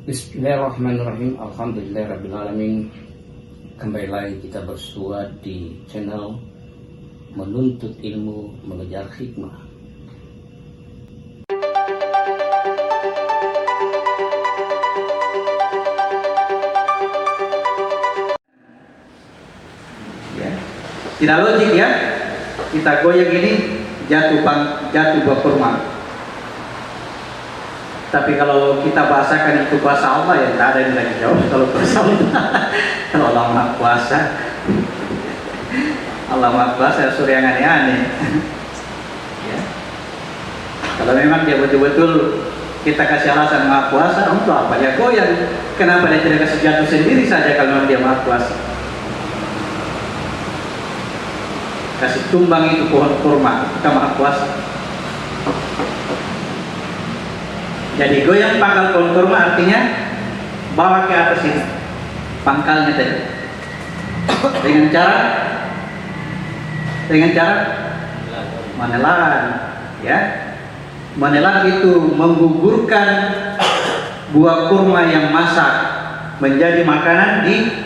Bismillahirrahmanirrahim. Alhamdulillahirrabbilalamin. Kembali lagi kita bersua di channel Menuntut Ilmu Mengejar Hikmah. Ya. Tidak logik ya, kita goyang ini jatuh buah kurma. Tapi kalau kita bahasakan itu bahasa Allah ya tidak ada yang lagi jauh. Kalau bahasa Allah, kalau Allah Maha Kuasa, Allah Maha Kuasa suruh yang aneh-aneh. Ya. Kalau memang dia betul-betul kita kasih alasan Maha Kuasa, untuk apa dia goyang? Kenapa dia tidak kasih jatuh sendiri saja kalau memang dia Maha Kuasa? Kasih tumbang itu pohon kurma, kita Maha Kuasa. Jadi goyang pangkal pohon kurma artinya bawa ke atas ini pangkalnya tadi dengan cara menelan, ya. Menelan itu menggugurkan buah kurma yang masak menjadi makanan di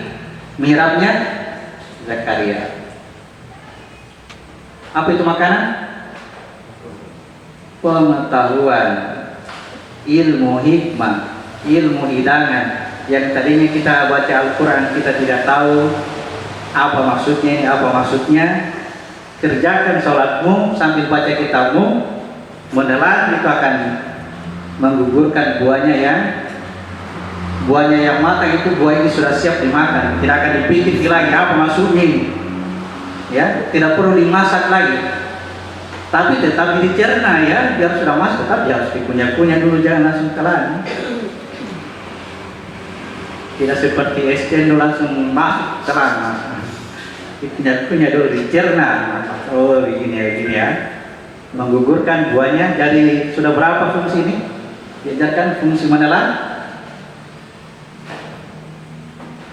mihrabnya Zakaria. Apa itu makanan? Pengetahuan, ilmu hikmah, ilmu hidangan. Yang tadinya kita baca Al-Quran kita tidak tahu apa maksudnya, kerjakan sholatmu sambil baca kitabmu, menelan itu akan menggugurkan buahnya yang matang. Itu buah ini sudah siap dimakan, tidak akan dipikir lagi apa maksudnya ini, ya, tidak perlu dimasak lagi, tapi tetap dicerna, ya, biar sudah masuk, tapi harus dikunyah-kunyah dulu, jangan langsung telan. Tidak seperti es cendol langsung masuk telan, dikunyah-kunyah dulu, dicerna. Oh begini ya, menggugurkan buahnya. Jadi sudah berapa fungsi ini? Diajarkan fungsi menelan.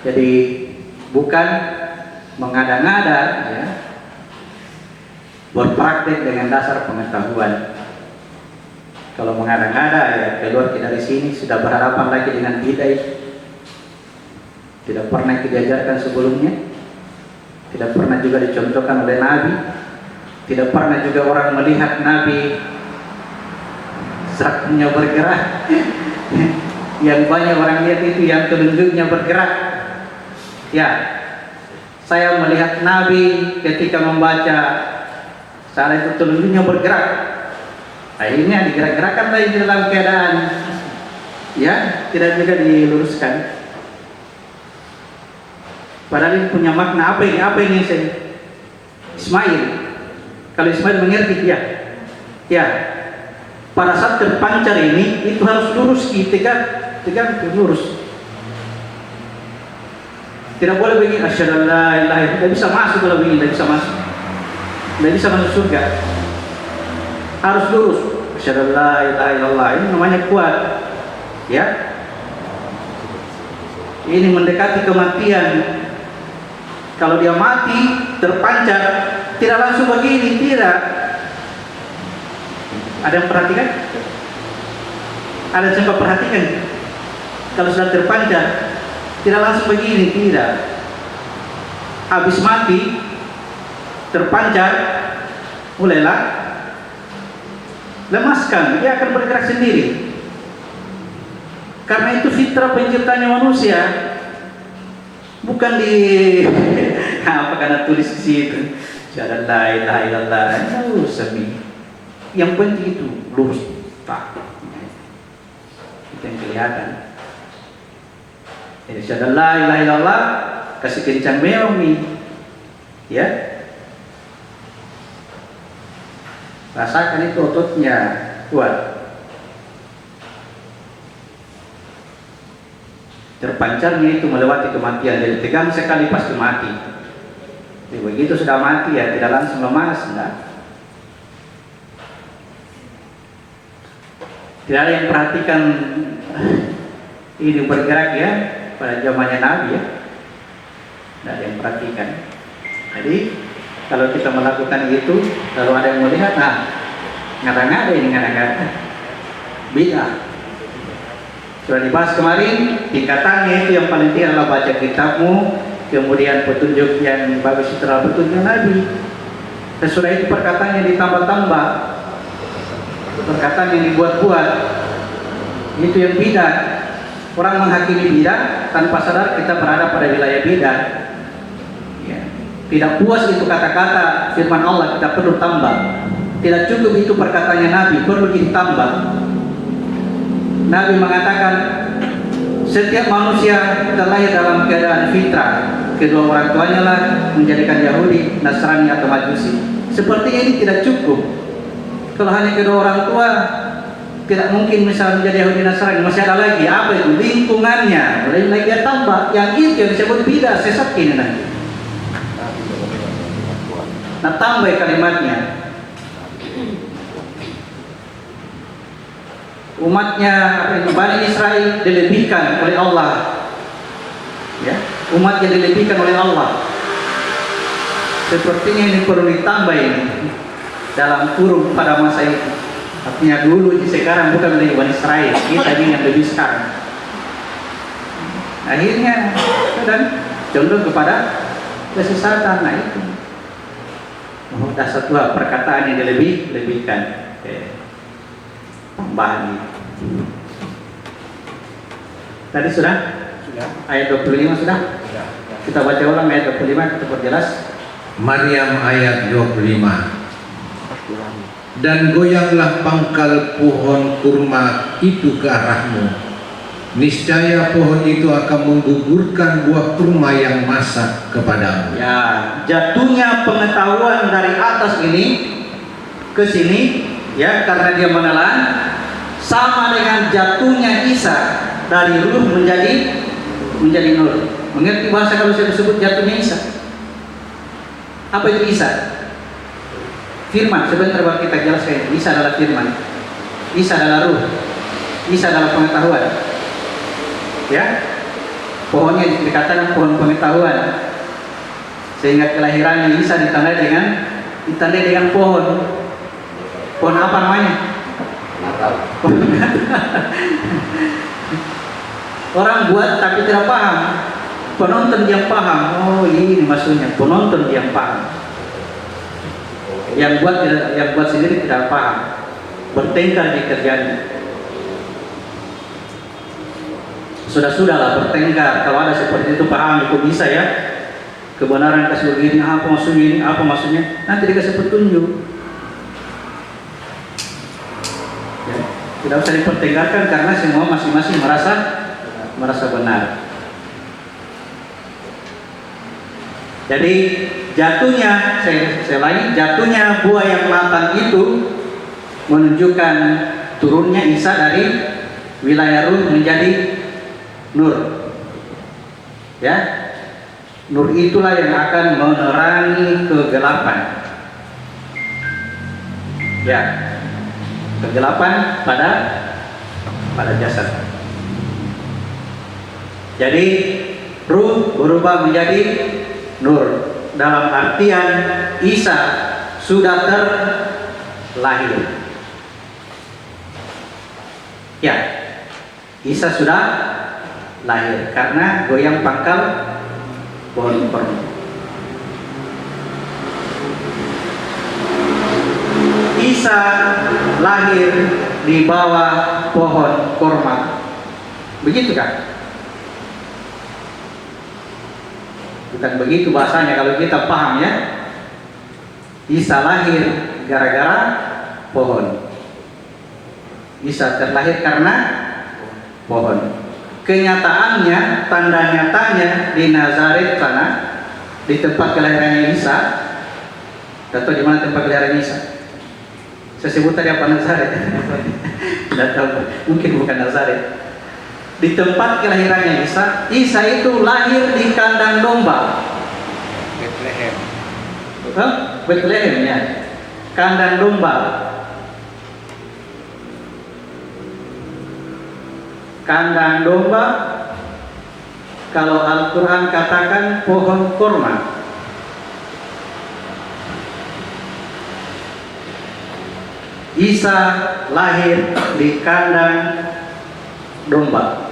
Jadi bukan mengada-ngada, ya, berpraktek dengan dasar pengetahuan. Kalau mengada-ngada, ya, keluar dari sini sudah berhadapan lagi dengan bid'ah. Tidak pernah diajarkan sebelumnya, tidak pernah juga dicontohkan oleh Nabi, tidak pernah juga orang melihat Nabi saknya bergerak. Yang banyak orang lihat itu yang telunjuknya bergerak. Ya, saya melihat Nabi ketika membaca saat itu telunjuknya bergerak. Akhirnya digerak-gerakkan lagi dalam keadaan, ya, tidak juga diluruskan. Padahal ini punya makna. Apa ini Ismail. Kalau Ismail mengerti, ya, pada saat terpancar ini itu harus lurus, tegak lurus. Tidak boleh begini, asyhadu an la ilaha illallah, tidak bisa masuk kalau begini, tidak bisa masuk surga. Harus lurus, asyhadu an la ilaha illallah, ini namanya kuat, ya. Ini mendekati kematian. Kalau dia mati terpancar, tidak langsung begini, tidak. Ada yang perhatikan? Ada yang sempat perhatikan? Kalau sudah terpancar, tidak langsung begini, tidak. Habis mati, terpancar, mulailah lemaskan, dia akan bergerak sendiri. Karena itu fitrah penciptanya manusia, bukan di apa karena tulis di situ. Jangan la ilaha illallah, yang penting itu lurus, tak. Itu yang kelihatan. Jadi syahadat la ilaha illallah, kasih kencang meong nih, ya. Rasakan itu ototnya kuat. Terpancarnya itu melewati kematian, jadi tegang sekali pasti mati. Jadi begitu sudah mati, ya, tidak langsung lemas, enggak. Tidak ada yang perhatikan ini bergerak, ya, pada zamannya Nabi, ya. Tidak ada yang perhatikan. Jadi kalau kita melakukan itu, lalu ada yang melihat, ngada-ngada ini, ngada-ngada bid'ah. Sudah dibahas kemarin, tingkatannya itu yang paling tinggi adalah baca kitabmu, kemudian petunjuk yang bagus itu adalah petunjuk Nabi. Sesudah itu perkataan yang ditambah-tambah, perkataan yang dibuat-buat, itu yang bidah. Orang menghakimi bidah tanpa sadar kita berada pada wilayah bidah. Ya. Tidak puas itu kata-kata firman Allah, kita perlu tambah. Tidak cukup itu perkataannya Nabi, perlu ditambah. Nabi mengatakan setiap manusia terlahir dalam keadaan fitrah, kedua orang tuanya lah menjadikan Yahudi, Nasrani atau Majusi. Seperti ini tidak cukup. Kalau hanya kedua orang tua, tidak mungkin misalnya menjadi Yahudi, Nasrani. Masih ada lagi, apa itu? Lingkungannya. Boleh lagi dia tambah. Yang itu yang disebut bidah, sesat ini nanti. Nah, tambah kalimatnya. Umatnya Bani Israel dilebihkan oleh Allah, ya, umatnya dilebihkan oleh Allah. Sepertinya ini perlu ditambah ini dalam kurung pada masa itu. Artinya dulu, sekarang bukan dari Bani Israel, kita ini yang lebih sekarang. Akhirnya dan condong kepada kesesatan. Nah itu dasar dua perkataan yang dilebihkan. Tambahan ini. Tadi sudah? Ayat 25 sudah? Kita baca ulang ayat 25, kita perjelas. Maryam ayat 25. Dan goyanglah pangkal pohon kurma itu ke arahmu. Niscaya pohon itu akan menggugurkan buah kurma yang masak kepadamu. Ya, jatuhnya pengetahuan dari atas ini ke sini, ya, karena dia menelan, sama dengan jatuhnya Isa dari ruh menjadi nur. Mengerti bahasa kalau saya disebut jatuhnya Isa? Apa itu Isa? Firman. Sebentar baru kita jelaskan. Isa adalah firman. Isa adalah ruh. Isa adalah pengetahuan. Ya, pohonnya dikatakan pohon pengetahuan. Sehingga kelahirannya Isa ditandai dengan pohon. Pohon apa namanya? Orang buat tapi tidak paham. Penonton yang paham. Oh, ini maksudnya penonton yang paham. Yang buat sendiri tidak paham. Bertengkar di kerjanya. Sudahlah bertengkar. Kalau ada seperti itu paham, itu bisa ya. Kebenaran kasih begini, apa maksudnya ini, apa maksudnya. Nanti dikasih petunjuk. Ya, tidak usah dipertengkarkan karena semua masing-masing merasa benar. Jadi jatuhnya, saya lagi, jatuhnya buah yang matang itu menunjukkan turunnya Isa dari wilayah ruh menjadi nur. Ya, nur itulah yang akan menerangi kegelapan. Ya, kegelapan pada jasad. Jadi ruh berubah menjadi nur. Dalam artian Isa sudah terlahir. Ya, Isa sudah lahir karena goyang pangkal pohon kurma. Isa lahir di bawah pohon kurma. Begitu kan? Bukan begitu bahasanya kalau kita paham ya. Isa lahir gara-gara pohon. Isa terlahir karena pohon. Kenyataannya, tanda nyatanya di Nazaret sana, di tempat kelahirannya Isa. Atau di mana tempat kelahiran Isa? Saya sebut tadi apa Nazaret? Tidak tahu, mungkin bukan Nazaret. Di tempat kelahirannya Isa, Isa itu lahir di kandang domba. Bethlehem. Bethlehem ya, kandang domba. Kandang domba, kalau Al-Quran katakan pohon kurma. Isa lahir di kandang domba.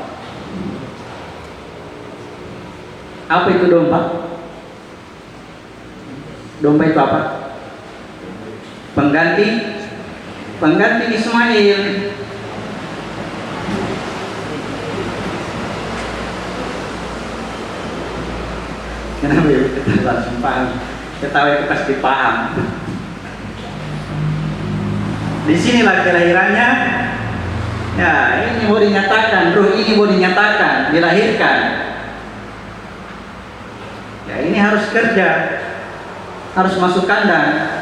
Apa itu domba? Domba itu apa? Pengganti Ismail. Kenapa ya kita langsung paham? Ketawa itu pasti paham. Disinilah kelahirannya. Ya, ini mau dinyatakan, ruh ini mau dinyatakan, dilahirkan. Ya, ini harus kerja, harus masuk kandang,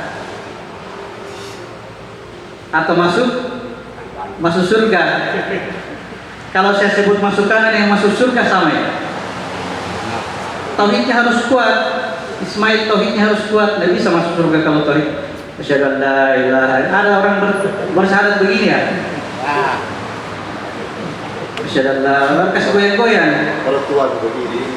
atau masuk surga. Kalau saya sebut masuk kandang, yang masuk surga sama ya. Tauhidnya harus kuat. Ismail tauhidnya harus kuat. Tidak bisa masuk surga kalau tauhid. Asyhadu an la ilaha illallah. Ada orang bersyahadat begini ya. Asyhadu an la ilaha kasih goyang-goyang. Kalau tua begini.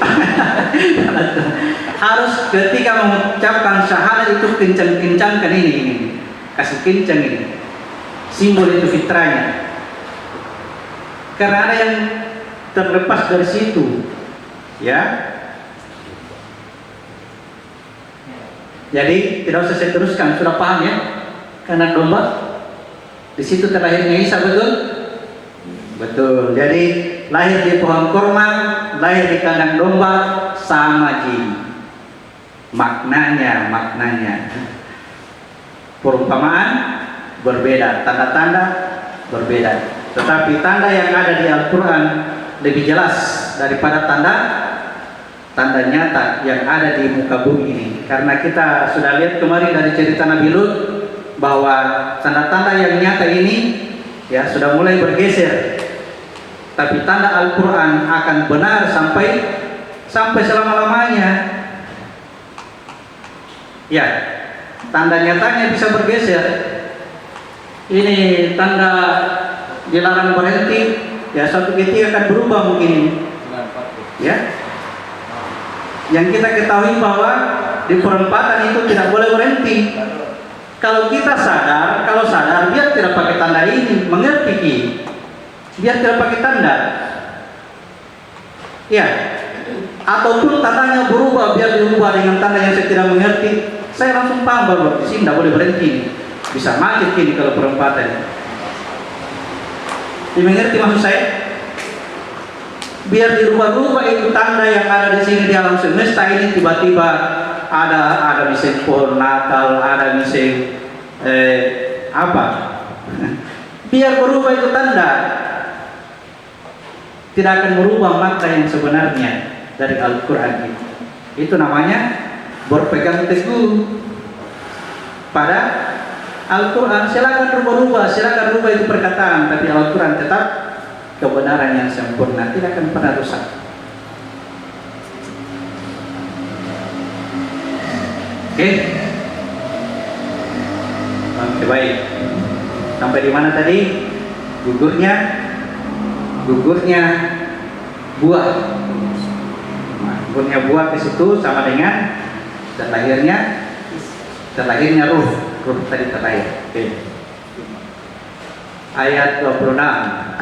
Harus ketika mengucapkan syahadat itu kencang-kencangkan ini. Kasih kencang ini. Simbol itu fitrahnya. Karena ada yang terlepas dari situ. Ya. Jadi tidak usah saya teruskan, sudah paham ya? Karena domba di situ terlahirnya Isa, betul? Betul. Jadi lahir di pohon kurma, lahir di kandang domba, sama ji. Maknanya. Perumpamaan berbeda, tanda-tanda berbeda. Tetapi tanda yang ada di Al-Quran lebih jelas daripada tanda nyata yang ada di muka bumi ini. Karena kita sudah lihat kemarin dari cerita Nabi Lut bahwa tanda-tanda yang nyata ini ya sudah mulai bergeser. Tapi tanda Al-Quran akan benar sampai selama-lamanya. Ya, tanda nyatanya bisa bergeser. Ini tanda dilarang berhenti, ya suatu ketika akan berubah mungkin ini. Ya. Yang kita ketahui bahwa di perempatan itu tidak boleh berhenti. Kalau kita sadar, biar tidak pakai tanda ini, mengerti ki, biar tidak pakai tanda. Ya, ataupun tandanya berubah, biar diubah dengan tanda yang saya tidak mengerti. Saya langsung paham bahwa di sini tidak boleh berhenti. Bisa macet kini kalau perempatan. Dimengerti maksud saya? Biar dirubah-rubah itu tanda yang ada di sini di alam semesta ini, tiba-tiba ada misalnya pohon Natal, ada misalnya apa? Biar berubah itu tanda, tidak akan merubah makna yang sebenarnya dari Al-Quran itu. Itu namanya berpegang teguh pada Al-Quran. Silakan rubah-rubah, silakan rubah itu perkataan, tapi Al-Quran tetap kebenaran yang sempurna, tidak akan pernah rusak. Oke, baik. Sampai di mana tadi? Gugurnya buah. Nah, gugurnya buah di situ sama dengan terlahirnya ruh tadi terlahir. Oke. Ayat 26.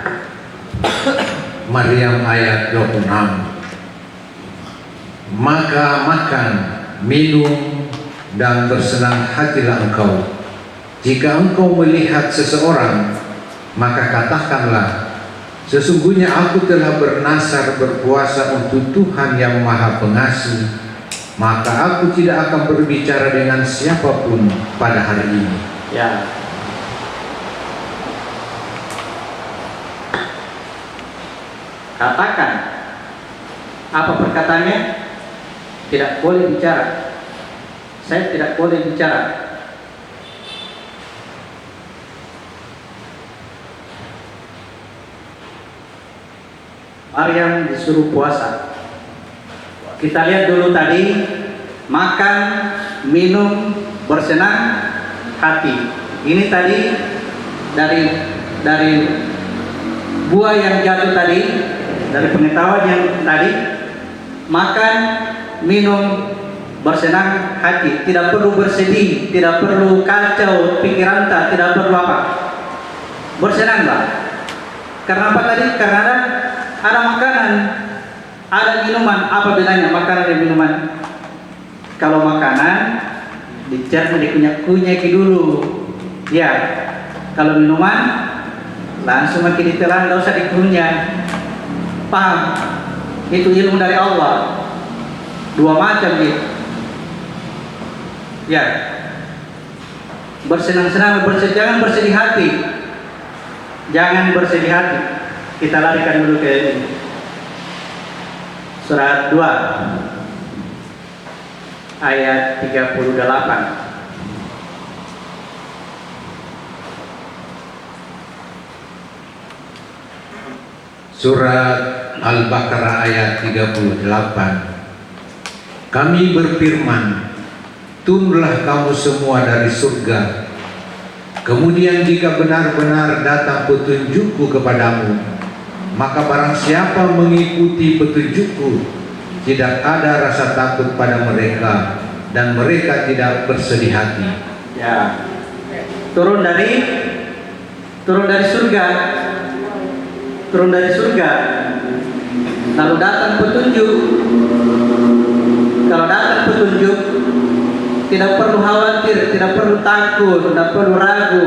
Maryam ayat 26. Maka makan, minum, dan bersenang hatilah engkau. Jika engkau melihat seseorang, maka katakanlah, sesungguhnya aku telah bernasar berpuasa untuk Tuhan yang Maha Pengasih, maka aku tidak akan berbicara dengan siapapun pada hari ini. Ya. Katakan. Apa perkataannya? Tidak boleh bicara. Saya tidak boleh bicara. Maryam disuruh puasa. Kita lihat dulu tadi, makan, minum, bersenang hati. Ini tadi dari buah yang jatuh tadi, dari pengetahuan yang tadi, makan, minum, bersenang hati. Tidak perlu bersedih, tidak perlu kacau pikiran, tidak perlu apa. Bersenanglah. Karena apa tadi? Karena ada makanan, ada minuman. Apa bedanya makanan dan minuman? Kalau makanan dicat dikunyaki dulu, ya. Kalau minuman langsung makin ditelan, nggak usah dikunyah. Paham? Itu ilmu dari Allah. Dua macam gitu. Ya. Bersenang-senang, jangan bersedih hati. Jangan bersedih hati. Kita larikan dulu ke surat 2 ayat 38. Surat Al-Baqarah ayat 38. Kami berfirman, turunlah kamu semua dari surga. Kemudian jika benar-benar datang petunjukku kepadamu, maka barang siapa mengikuti petunjukku, tidak ada rasa takut pada mereka, dan mereka tidak bersedih hati. Ya. Turun dari surga. Turun dari surga. Lalu datang petunjuk. Kalau datang petunjuk, tidak perlu khawatir, tidak perlu takut, tidak perlu ragu,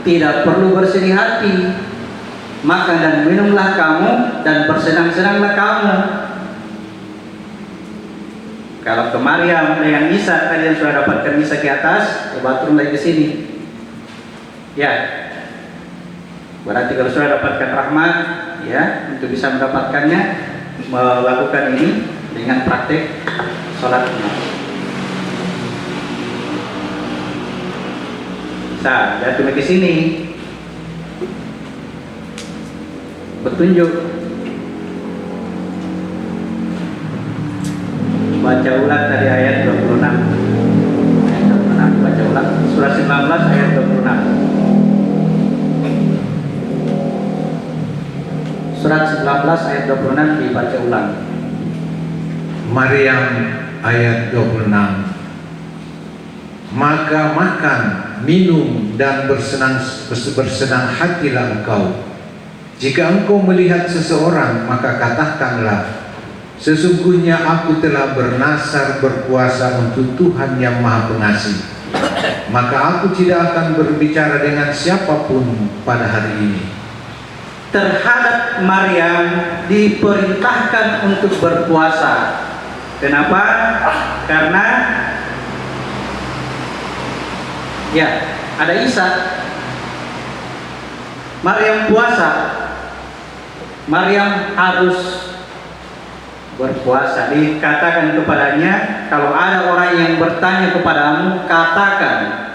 tidak perlu bersedih hati. Makan dan minumlah kamu dan bersenang-senanglah kamu. Kalau ke Maryam dengan Isa, kalian sudah dapatkan Isa di atas, coba turun lagi ke sini. Ya. Berarti kalau sudah dapatkan rahmat, ya, untuk bisa mendapatkannya, melakukan ini dengan praktek sholat. Nah, jatuh ke sini. Petunjuk. Baca ulang tadi ayat 26. Ayat 26 baca ulang surah 19 ayat 26. Surat 19 ayat 26 dibaca ulang. Maryam ayat 26. Maka makan, minum dan bersenang hatilah engkau. Jika engkau melihat seseorang, maka katakanlah, sesungguhnya aku telah bernasar berpuasa untuk Tuhan yang Maha Pengasih. Maka aku tidak akan berbicara dengan siapapun pada hari ini. Terhadap Maryam diperintahkan untuk berpuasa. Kenapa? Karena ya, ada Isa. Maryam puasa. Maryam harus berpuasa. Dikatakan kepadanya, kalau ada orang yang bertanya kepadamu, katakan.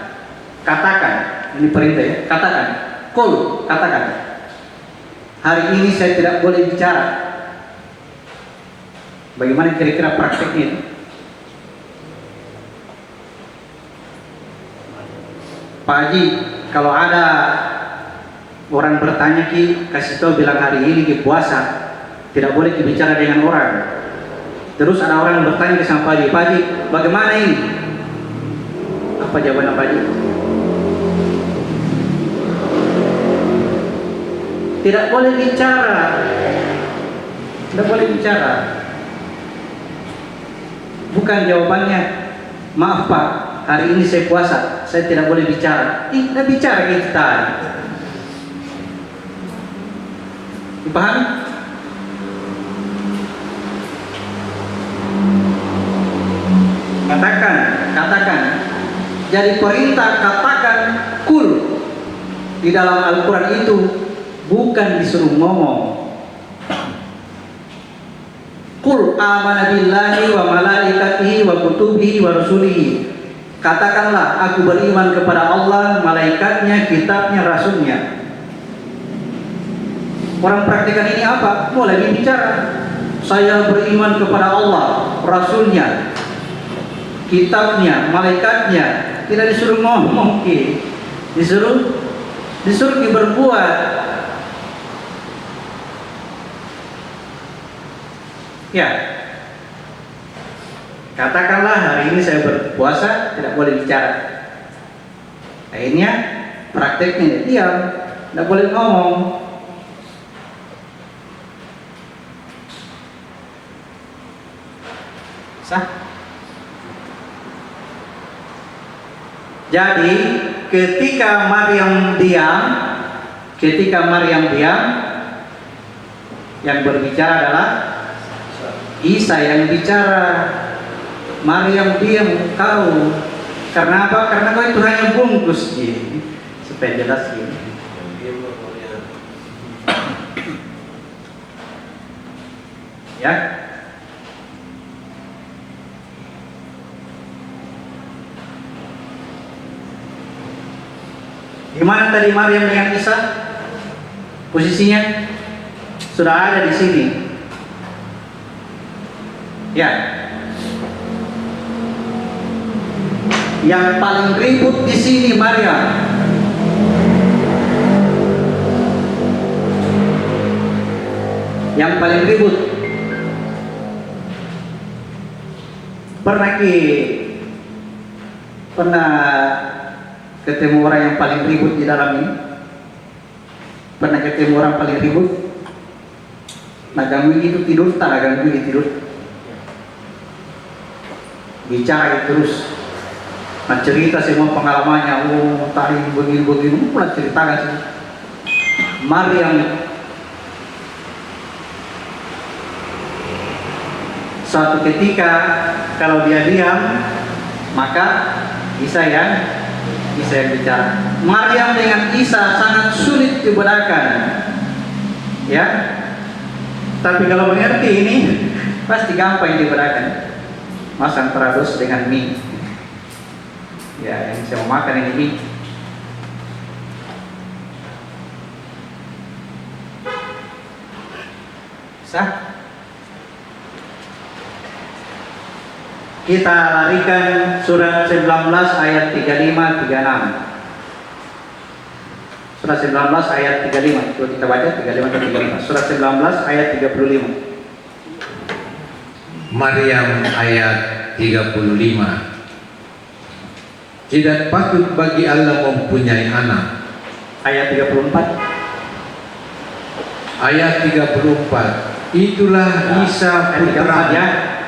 Ini perintah ya. Katakan. Katakan. Hari ini saya tidak boleh bicara. Bagaimana kira-kira prakteknya? Pak Haji, kalau ada orang bertanya kasih tahu bilang hari ini puasa, tidak boleh bicara dengan orang. Terus ada orang yang bertanya sama Pak Haji, bagaimana ini? Apa jawaban Pak Haji? Tidak boleh bicara. Tidak boleh bicara. Bukan jawabannya, maaf Pak, hari ini saya puasa, saya tidak boleh bicara. Tidak bicara kita. Dipahami? Katakan. Jadi perintah katakan kul di dalam Al-Quran itu bukan disuruh ngomong. Qul amana billahi wa malaikatihi wa kutubihi wa rusulihi. Katakanlah, aku beriman kepada Allah, malaikatnya, kitabnya, rasulnya. Orang praktikan ini apa? Mulai bicara. Saya beriman kepada Allah, rasulnya, kitabnya, malaikatnya. Tidak disuruh ngomong, disuruh berbuat. Ya, katakanlah hari ini saya berpuasa, tidak boleh bicara. Akhirnya prakteknya diam, tidak boleh ngomong. Sah? Jadi ketika Maryam diam, yang berbicara adalah Isa yang bicara. Maryam diam, kau. Karena apa? Karena kau itu hanya bungkus gini. Supaya jelas gini. Ya. Gimana tadi Maryam dengan Isa? Posisinya sudah ada di sini. Ya. Yang paling ribut di sini Maryam. Yang paling ribut. Pernah ketemu orang yang paling ribut di dalam ini? Pernah ketemu orang paling ribut? Nah, ganggu itu tidur, tak ganggu itu tidur. Bicara terus. Nah, cerita semua pengalamannya. Oh, tadi begini, mulai ceritakan sih. Maryam suatu ketika kalau dia diam, maka Isa yang bicara. Maryam dengan Isa sangat sulit dibedakan, ya. Tapi kalau mengerti ini pasti gampang dibedakan. Masang terados dengan mie, ya, yang saya mau makan ini mie. Sah? Kita larikan surat 19 ayat 35-36. Surat 19 ayat 35. Coba kita baca 35 dan 35. Surat 19 ayat 35. Maryam ayat 35. Tidak patut bagi Allah mempunyai anak. Ayat 34. Ayat 34. Itulah Isa putra. Ya.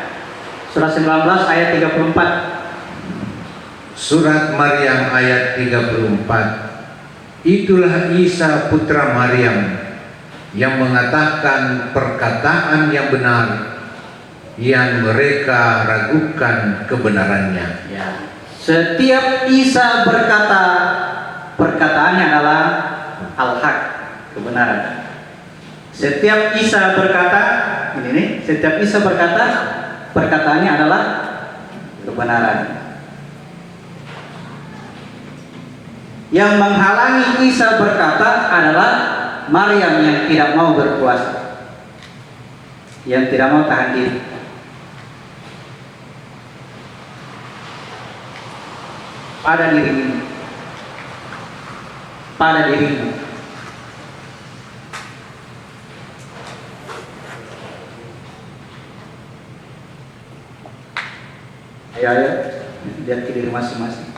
Surat 19 ayat 34. Surat Maryam ayat 34. Itulah Isa putra Maryam yang mengatakan perkataan yang benar yang mereka ragukan kebenarannya. Ya. Setiap Isa berkata, perkataannya adalah al-haq, kebenaran. Setiap Isa berkata, setiap Isa berkata, perkataannya adalah kebenaran. Yang menghalangi Isa berkata adalah Maryam yang tidak mau berpuasa, yang tidak mau tahan diri. Pada dirimu, pada dirimu. Ayo, lihat ke diri masing-masing.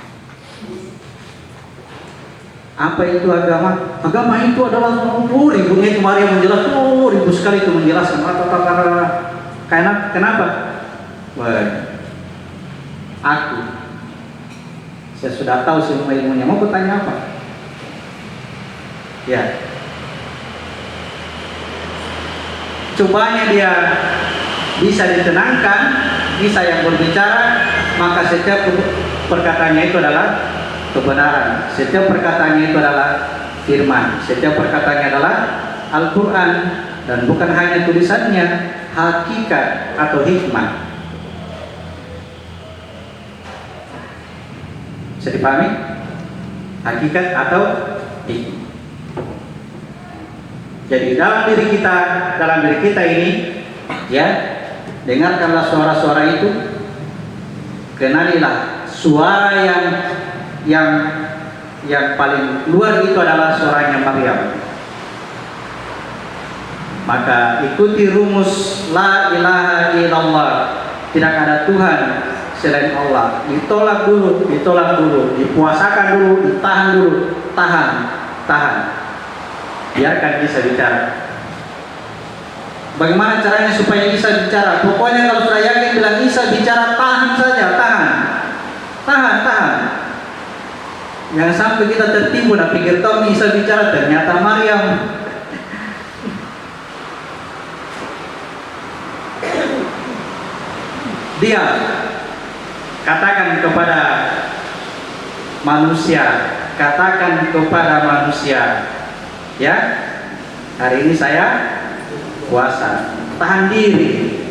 Apa itu agama? Agama itu adalah ributnya itu Maria menjelaskan, ribut sekali itu menjelaskan. Kenapa? Wah, saya sudah tahu semua ilmunya. Mau bertanya apa? Ya, cobanya dia bisa ditenangkan, bisa yang berbicara, maka setiap perkataannya itu adalah kebenaran. Setiap perkataannya itu adalah firman. Setiap perkataannya adalah Al-Quran, dan bukan hanya tulisannya, hakikat atau hikmah. Bisa dipahami? Hakikat atau hikmah. Jadi dalam diri kita ini, ya, dengarkanlah suara-suara itu. Kenalilah suara yang paling luar itu adalah suaranya Maryam. Maka ikuti rumus la ilaha illallah, tidak ada Tuhan selain Allah. Ditolak dulu, dipuasakan dulu, ditahan dulu, tahan. Biarkan Isa bicara. Bagaimana caranya supaya Isa bicara? Pokoknya kalau sudah yakin bilang Isa Isa bicara tahan saja, tahan. Jangan sampai kita tertipu dan pikir tahu Isa bicara, ternyata Maryam. Dia katakan kepada manusia, ya, hari ini saya puasa, tahan diri.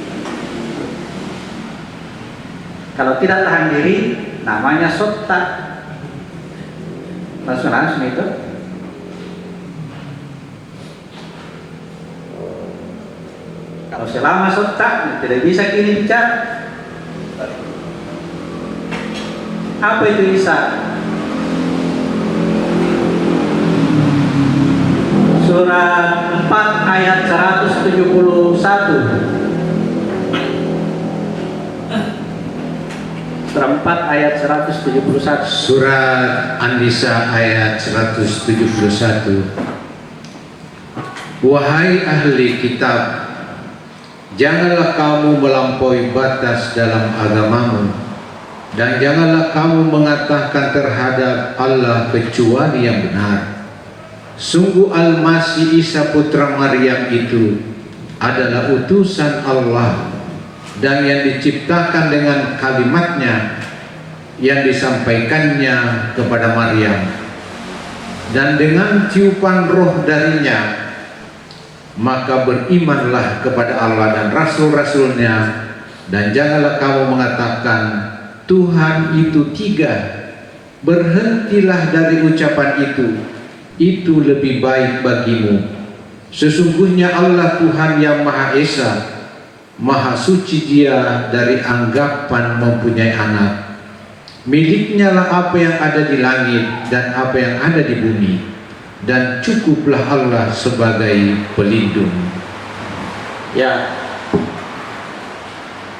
Kalau tidak tahan diri, namanya sotak. Langsung itu. Kalau selama sotak, tidak bisa kini bicara. Apa itu Isa? Surah 4 ayat 171. Surah 4 ayat 171. Surat An-Nisa ayat 171. Wahai ahli kitab, janganlah kamu melampaui batas dalam agamamu, dan janganlah kamu mengatakan terhadap Allah kecuali yang benar. Sungguh Al-Masih Isa putra Maryam itu adalah utusan Allah, dan yang diciptakan dengan kalimatnya yang disampaikannya kepada Maryam, dan dengan tiupan roh darinya. Maka berimanlah kepada Allah dan Rasul-Rasulnya, dan janganlah kamu mengatakan Tuhan itu tiga. Berhentilah dari ucapan itu lebih baik bagimu. Sesungguhnya Allah Tuhan yang Maha Esa, Maha Suci Dia dari anggapan mempunyai anak. Miliknya lah apa yang ada di langit dan apa yang ada di bumi, dan cukuplah Allah sebagai pelindung. Ya,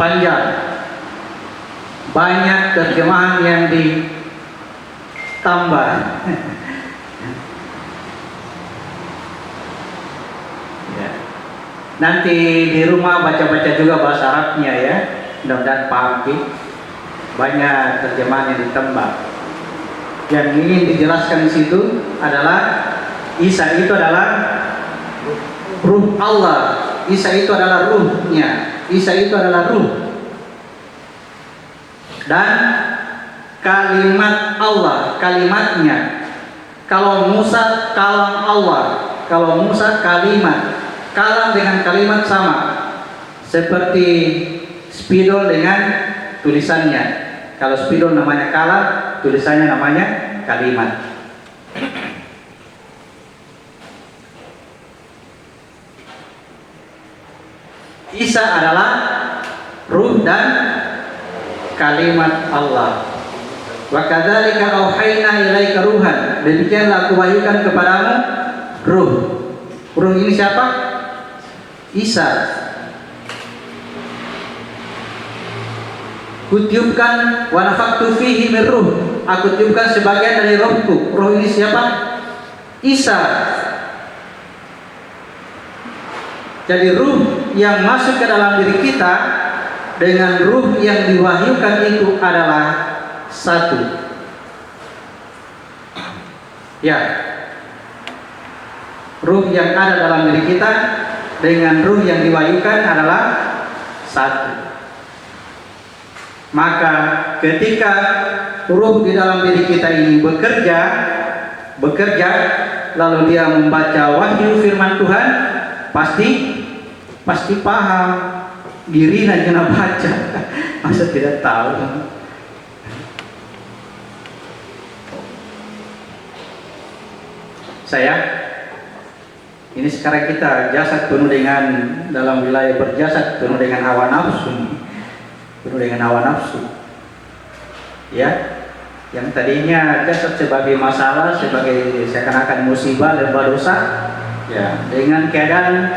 panjang, banyak terjemahan yang ditambah. Ya. Nanti di rumah baca-baca juga bahasa Arabnya ya, mudah-mudahan paham. Banyak terjemahan yang ditambah. Yang ingin dijelaskan di situ adalah Isa itu adalah ruh Allah. Isa itu adalah ruhnya. Isa itu adalah ruh. Dan kalimat Allah, kalimatnya. Kalau Musa kalam Allah, kalau Musa kalimat, kalam dengan kalimat sama, seperti spidol dengan tulisannya. Kalau spidol namanya kalam, tulisannya namanya kalimat. Isa adalah ruh dan kalimat Allah. Wa kadzalika auhayna ilaika ruhan. Demikianlah aku wahyukan kepadamu ruh. Ruh ini siapa? Isa. Kutiupkan wa nafaktu fihi min ruh. Aku tiupkan sebagian dari rohku. Roh ini siapa? Isa. Jadi ruh yang masuk ke dalam diri kita dengan ruh yang diwahyukan itu adalah satu. Ya, ruh yang ada dalam diri kita dengan ruh yang diwahyukan adalah satu. Maka ketika ruh di dalam diri kita ini bekerja, lalu dia membaca wahyu firman Tuhan, pasti paham. Diri nak baca, masa tidak tahu. Saya ini sekarang kita jasad penuh dengan, dalam wilayah berjasad penuh dengan hawa nafsu, ya, yang tadinya jasad sebagai masalah, sebagai seakan-akan musibah, lembah dosa, ya, dengan keadaan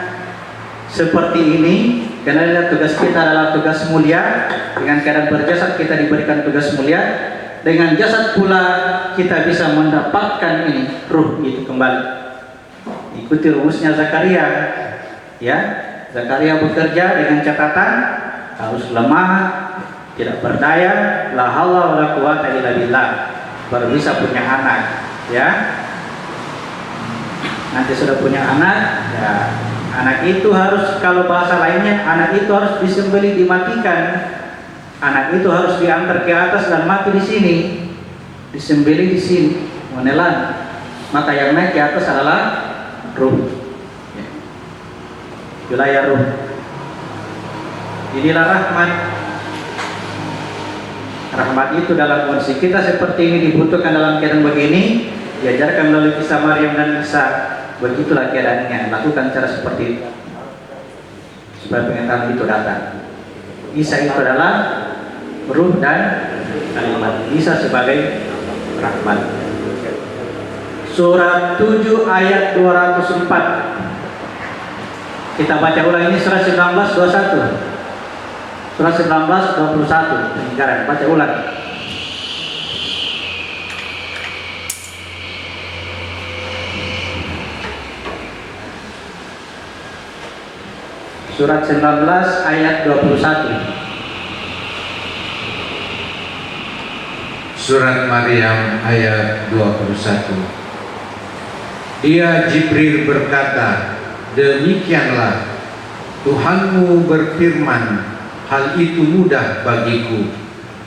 seperti ini, karena tugas kita adalah tugas mulia. Dengan keadaan berjasad kita diberikan tugas mulia. Dengan jasad pula kita bisa mendapatkan ini ruh itu kembali. Ikuti rumusnya Zakaria. Ya, Zakaria bekerja dengan catatan harus lemah, tidak berdaya, la haula wala quwata illa billah, baru bisa punya anak, ya. Nanti sudah punya anak, ya, anak itu harus, kalau bahasa lainnya, anak itu harus disembelih, dimatikan. Anak itu harus diantar ke atas dan mati di sini, disembelih di sini, menelan. Maka yang naik ke atas adalah ruh, ya. Wilayah ruh. Inilah rahmat. Rahmat itu dalam kondisi kita seperti ini dibutuhkan dalam keadaan begini, diajarkan melalui kisah Maryam dan Isa. Begitulah keadaannya, lakukan cara seperti itu supaya pengetahuan itu datang. Isa itu adalah ruh dan kalimat, Isa sebagai rahmat. Surat 7 ayat 204. Kita baca ulang, ini surat 19:21. Surat 19:21 peninggalan, baca ulang. Surat 19 ayat 21. Surat Maryam ayat 21. Dia Jibril berkata, demikianlah Tuhanmu berfirman, hal itu mudah bagiku,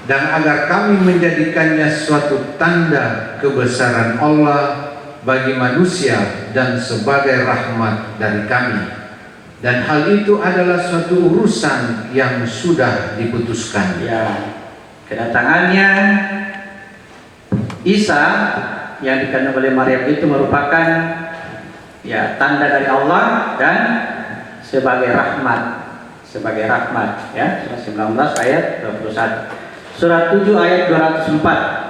dan agar kami menjadikannya suatu tanda kebesaran Allah bagi manusia dan sebagai rahmat dari kami. Dan hal itu adalah suatu urusan yang sudah diputuskan. Ya, kedatangannya Isa yang dikandung oleh Maryam itu merupakan, ya, tanda dari Allah dan sebagai rahmat. Sebagai rahmat, ya. Surat 19 ayat 21. Surat 7 ayat 204.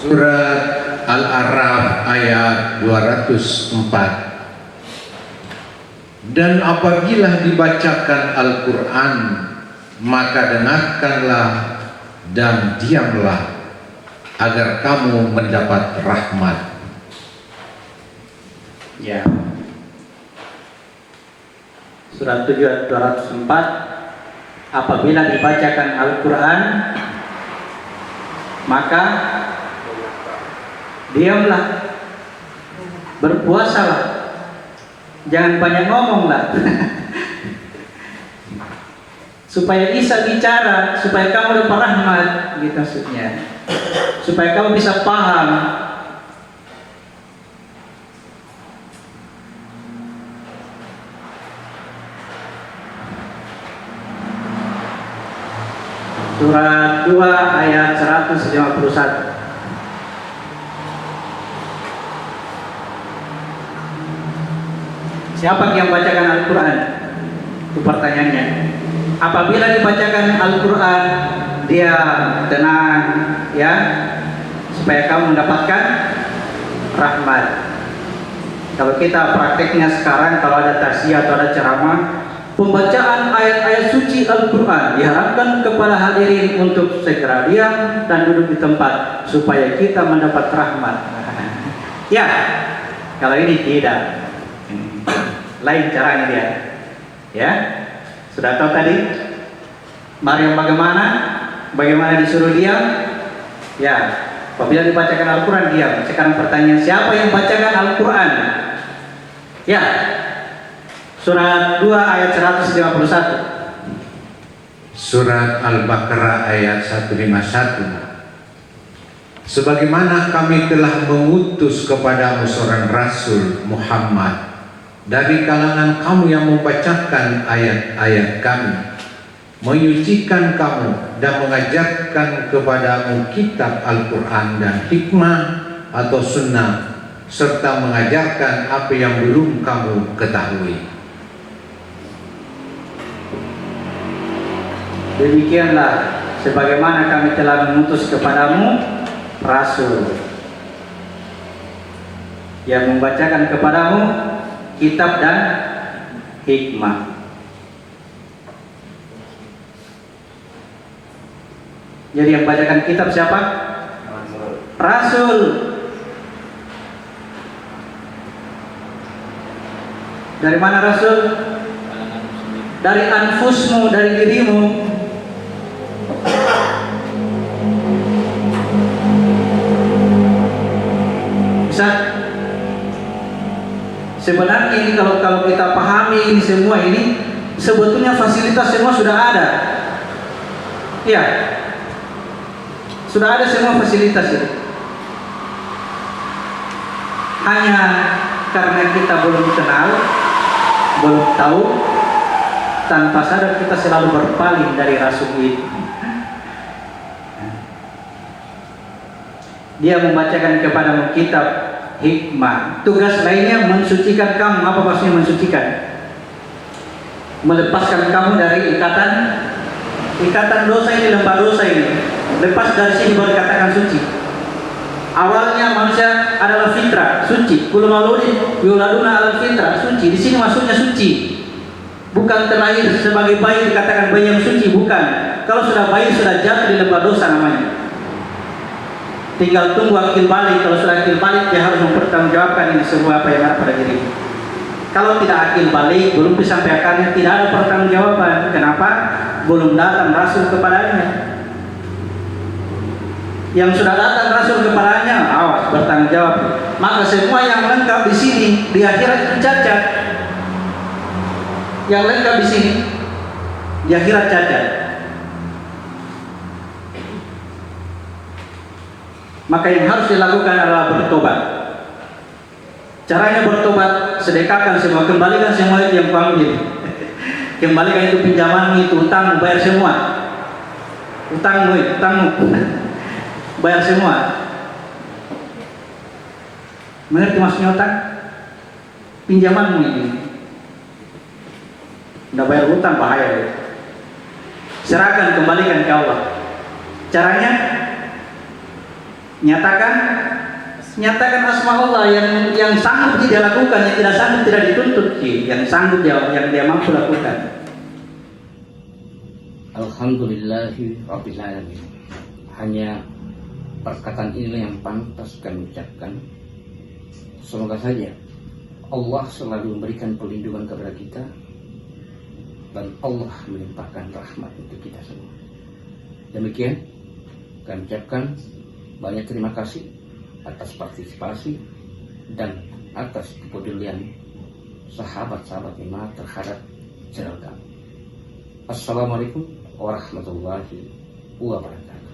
Surat Al-A'raf ayat 204. Dan apabila dibacakan Al-Quran, maka dengarkanlah dan diamlah, agar kamu mendapat rahmat. Ya. Surat 7 ayat 204. Apabila dibacakan Al-Quran, maka diamlah, berpuasalah, jangan banyak ngomong lah. Supaya Isa bicara, supaya kamu dapat rahmat, gitu maksudnya. Supaya kamu bisa paham. Surat 2 ayat 151. Siapa yang bacakan Al-Quran? Itu pertanyaannya. Apabila dibacakan Al-Quran, dia tenang, ya, supaya kamu mendapatkan rahmat. Kalau kita prakteknya sekarang, kalau ada taziah atau ada ceramah, pembacaan ayat-ayat suci Al-Quran diharapkan kepada hadirin untuk segera diam dan duduk di tempat supaya kita mendapat rahmat. Ya, kalau ini tidak, lain caranya dia. Ya, sudah tahu tadi Maryam bagaimana disuruh diam? Ya, apabila dibacakan Al-Quran diam. Sekarang pertanyaan, siapa yang bacakan Al-Quran? Ya, surat 2 ayat 151. Surat Al-Baqarah ayat 151. Sebagaimana kami telah mengutus kepadamu seorang Rasul Muhammad dari kalangan kamu yang membacakan ayat-ayat kami, menyucikan kamu dan mengajarkan kepadamu kitab Al-Quran dan hikmah atau sunnah, serta mengajarkan apa yang belum kamu ketahui. Demikianlah sebagaimana kami telah mengutus kepadamu Rasul yang membacakan kepadamu kitab dan hikmah. Jadi yang bacakan kitab siapa? Rasul. Dari mana Rasul? Dari anfusmu, dari dirimu. Bisa? Sebenarnya ini kalau kita pahami ini semua ini, sebetulnya fasilitas semua sudah ada. Iya. Sudah ada semua fasilitas itu. Hanya karena kita belum kenal, belum tahu, tanpa sadar kita selalu berpaling dari Rasul itu. Dia membacakan kepadamu kitab hikmah. Tugas lainnya mensucikan kamu. Apa maksudnya mensucikan? Melepaskan kamu dari ikatan dosa ini, lembah dosa ini. Lepas dari sini baru dikatakan suci. Awalnya manusia adalah fitrah, suci. Kullu mauludin yuladuna alal fitrah, suci. Di sini maksudnya suci. Bukan terlahir sebagai bayi dikatakan bayi yang suci, bukan. Kalau sudah bayi sudah jatuh di lembah dosa namanya. Tinggal tunggu akil balik. Kalau sudah akil balik dia harus mempertanggungjawabkan ini semua apa yang ada pada diri. Kalau tidak akil balik, belum sampai akarnya, tidak ada pertanggungjawaban. Kenapa? Belum datang Rasul kepadanya. Yang sudah datang Rasul kepadanya, awas bertanggung jawab. Maka semua yang lengkap di sini di akhirat itu cacat. Yang lengkap di sini di akhirat cacat. Maka yang harus dilakukan adalah bertobat. Caranya bertobat, sedekahkan semua, kembalikan semua itu yang kuambil. Kembalikan itu pinjamanmu, itu utangmu, bayar semua. Utangmu. Bayar semua. Mengerti maksudnya utang? Pinjamanmu ini. Udah bayar utang bahaya. Serahkan, kembalikan ke Allah. Caranya nyatakan asma Allah yang sanggup dia lakukan, yang tidak sanggup tidak dituntut, yang sanggup yang dia mampu lakukan. Alhamdulillahi Rabbil Alamin. Hanya perkataan inilah yang pantas kami ucapkan. Semoga saja Allah selalu memberikan perlindungan kepada kita dan Allah melimpahkan rahmat untuk kita semua. Demikian kami ucapkan banyak terima kasih atas partisipasi dan atas kepedulian sahabat-sahabat iman terhadap channel kami. Assalamualaikum warahmatullahi wabarakatuh.